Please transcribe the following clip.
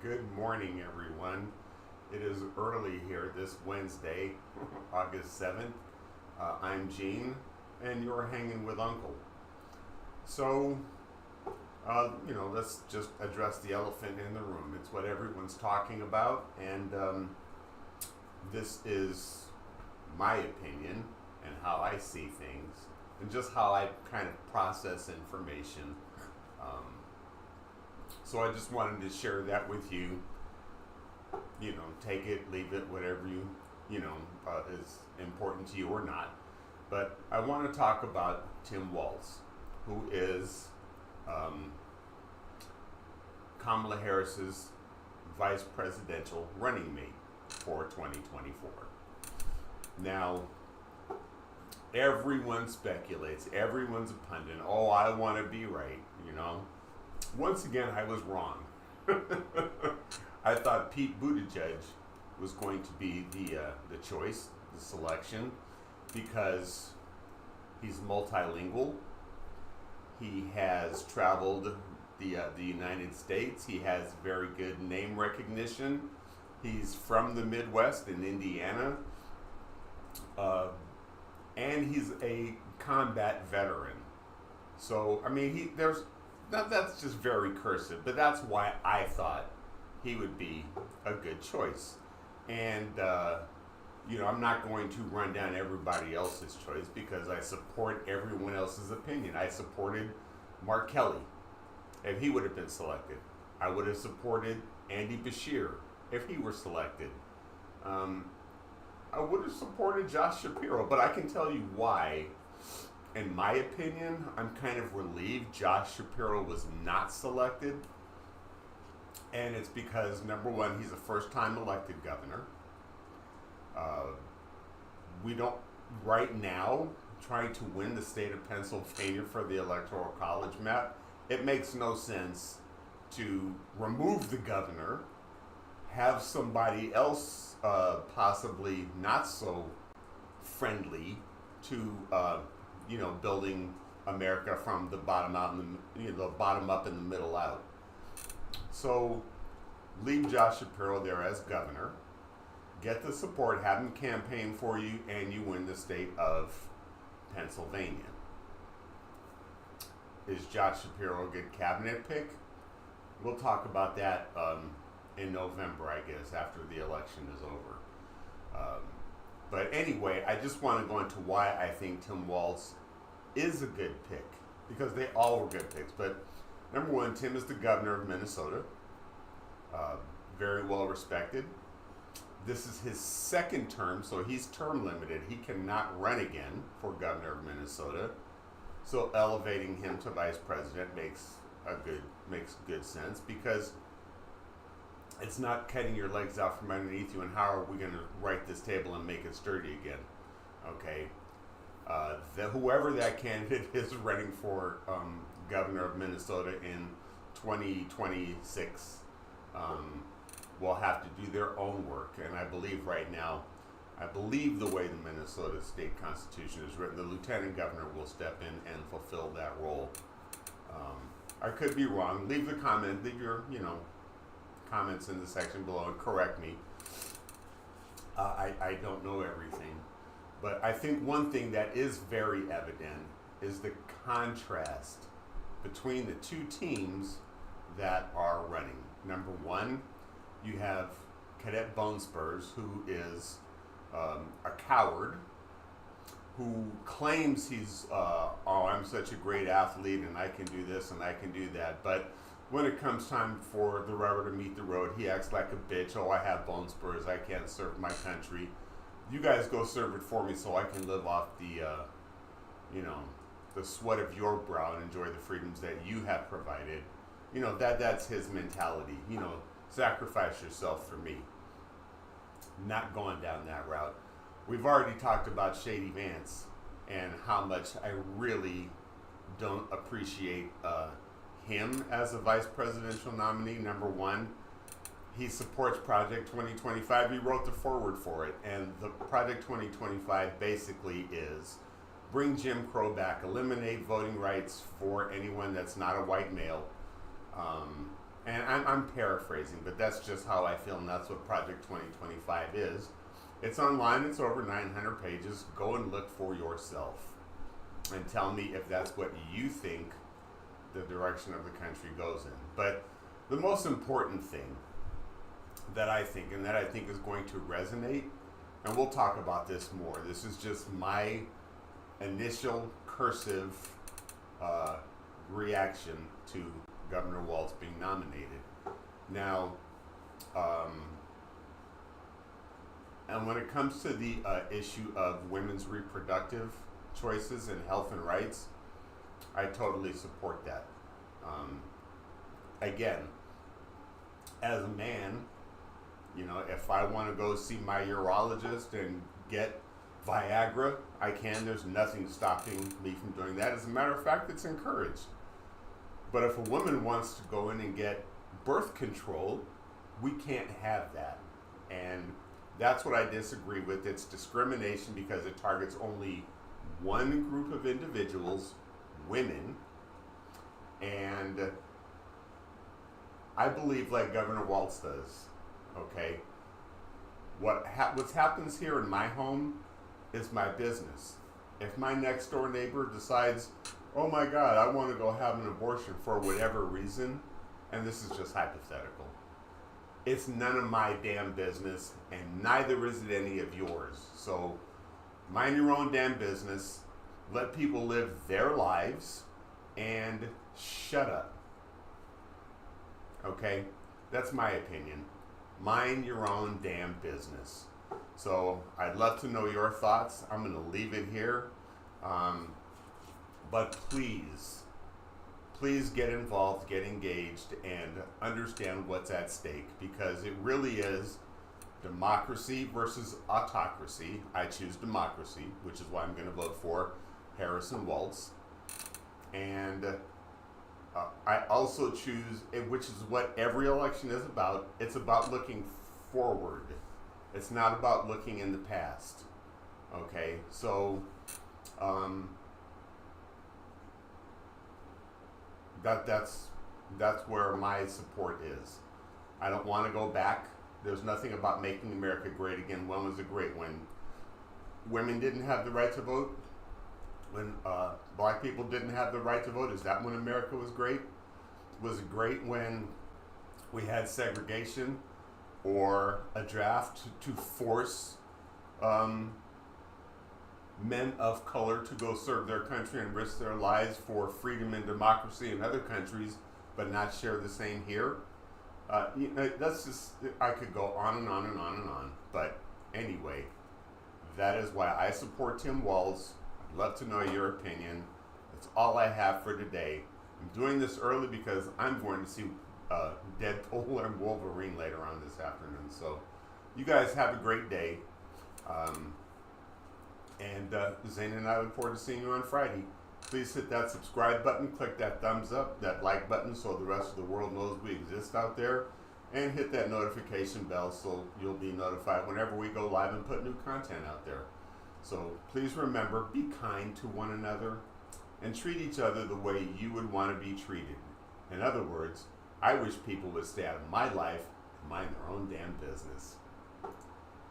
Good morning, everyone. It is early here this Wednesday, August 7th. I'm Gene, and you're hanging with Uncle. So, let's just address the elephant in the room. It's what everyone's talking about, and this is my opinion and how I see things, and just how I kind of process information. So I just wanted to share that with you. Take it, leave it, whatever is important to you or not. But I want to talk about Tim Walz, who is Kamala Harris's vice presidential running mate for 2024. Now, everyone speculates, everyone's a pundit. Oh, I want to be right, Once again, I was wrong. I thought Pete Buttigieg was going to be the choice, the selection, because he's multilingual. He has traveled the United States. He has very good name recognition. He's from the Midwest in Indiana, and he's a combat veteran. So that's just very cursive, but that's why I thought he would be a good choice. And, I'm not going to run down everybody else's choice because I support everyone else's opinion. I supported Mark Kelly if he would have been selected. I would have supported Andy Bashir if he were selected. I would have supported Josh Shapiro, but I can tell you why. In my opinion, I'm kind of relieved Josh Shapiro was not selected. And it's because, number one, he's a first-time elected governor. We don't, right now, trying to win the state of Pennsylvania for the Electoral College map, it makes no sense to remove the governor, have somebody else possibly not so friendly to building America from the bottom out and the bottom up and the middle out. So leave Josh Shapiro there as governor, get the support, have him campaign for you, and you win the state of Pennsylvania. Is Josh Shapiro a good cabinet pick? We'll talk about that in November, I guess, after the election is over. But anyway, I just want to go into why I think Tim Walz is a good pick, because they all were good picks. But number one, Tim is the governor of Minnesota, very well respected. This is his second term, so he's term limited. He cannot run again for governor of Minnesota. So elevating him to vice president makes good sense, because it's not cutting your legs out from underneath you. And how are we going to right this table and make it sturdy again? Okay, whoever that candidate is running for governor of Minnesota in 2026 will have to do their own work. And I believe right now, the way the Minnesota state constitution is written, the lieutenant governor will step in and fulfill that role. I could be wrong. Leave your comments in the section below and correct me. I don't know everything. But I think one thing that is very evident is the contrast between the two teams that are running. Number one, you have Cadet Bonespurs, who is a coward, who claims he's, I'm such a great athlete and I can do this and I can do that. But when it comes time for the rubber to meet the road, he acts like a bitch. Oh, I have bone spurs. I can't serve my country. You guys go serve it for me so I can live off the sweat of your brow and enjoy the freedoms that you have provided. That's his mentality. Sacrifice yourself for me. Not going down that route. We've already talked about Shady Vance and how much I really don't appreciate him as a vice presidential nominee. Number one, he supports Project 2025. He wrote the foreword for it. And the Project 2025 basically is bring Jim Crow back, eliminate voting rights for anyone that's not a white male, and I'm paraphrasing, but that's just how I feel, and that's what Project 2025 is. It's online, it's over 900 pages. Go and look for yourself and tell me if that's what you think the direction of the country goes in. But the most important thing that I think, and that I think is going to resonate, and we'll talk about this more, this is just my initial cursive reaction to Governor Walz being nominated. Now, and when it comes to the issue of women's reproductive choices and health and rights, I totally support that. Again, as a man, you know, if I want to go see my urologist and get Viagra, I can. There's nothing stopping me from doing that. As a matter of fact, it's encouraged. But if a woman wants to go in and get birth control, we can't have that. And that's what I disagree with. It's discrimination because it targets only one group of individuals, women. And I believe, like Governor Walz does, okay, what happens here in my home is my business. If my next door neighbor decides, oh my God, I want to go have an abortion for whatever reason, and this is just hypothetical, it's none of my damn business, and neither is it any of yours. So mind your own damn business, let people live their lives, and shut up. Okay? That's my opinion. Mind your own damn business. So I'd love to know your thoughts. I'm going to leave it here. But please get involved, get engaged, and understand what's at stake, because it really is democracy versus autocracy. I choose democracy, which is why I'm going to vote for Harrison Walz. And I also choose, which is what every election is about, it's about looking forward. It's not about looking in the past. Okay, so that's where my support is. I don't want to go back. There's nothing about making America great again. When was it great? When women didn't have the right to vote? When black people didn't have the right to vote? Is that when America was great? Was it great when we had segregation or a draft to force men of color to go serve their country and risk their lives for freedom and democracy in other countries, but not share the same here? That's just, I could go on and on and on and on. But anyway, that is why I support Tim Walz. I'd love to know your opinion. That's all I have for today. I'm doing this early because I'm going to see Deadpool and Wolverine later on this afternoon. So you guys have a great day. And Zane and I look forward to seeing you on Friday. Please hit that subscribe button, click that thumbs up, that like button so the rest of the world knows we exist out there, and hit that notification bell so you'll be notified whenever we go live and put new content out there. So please remember, be kind to one another and treat each other the way you would want to be treated. In other words, I wish people would stay out of my life and mind their own damn business.